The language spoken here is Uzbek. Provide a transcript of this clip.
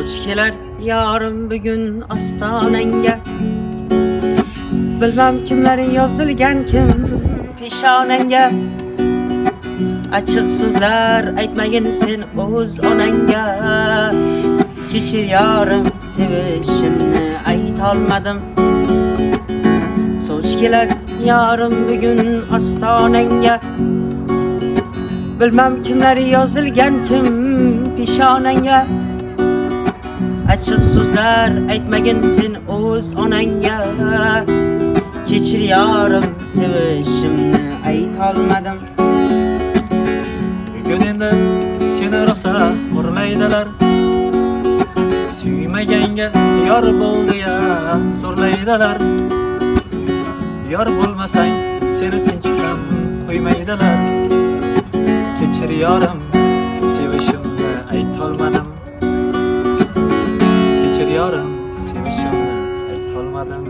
Soch kelar yorim bugun ostonangga. Bilmam kimlar yozilgan kim peshonangga. Açık so'zlar aytmagin sen o'z onangga. Kechir yorim sevishimni aytolmadim. Soch kelar yorim bugun ostonangga. Bilmam kimlar yozilgan kim peshonangga. Açık so'zlar aytmagin sen o'z onangga. Kechir yorim sevishimni aytolmadim. Bugun endi seni rosa urmaydilar. Suymaganga yor bo'ldi ya so'rlaydilar. Yor bo'lmasang seni tinch ham qo'ymaydilar. Kechir yorim sevishimni aytolmadim. Kechir yorim sevishimni aytolmadim.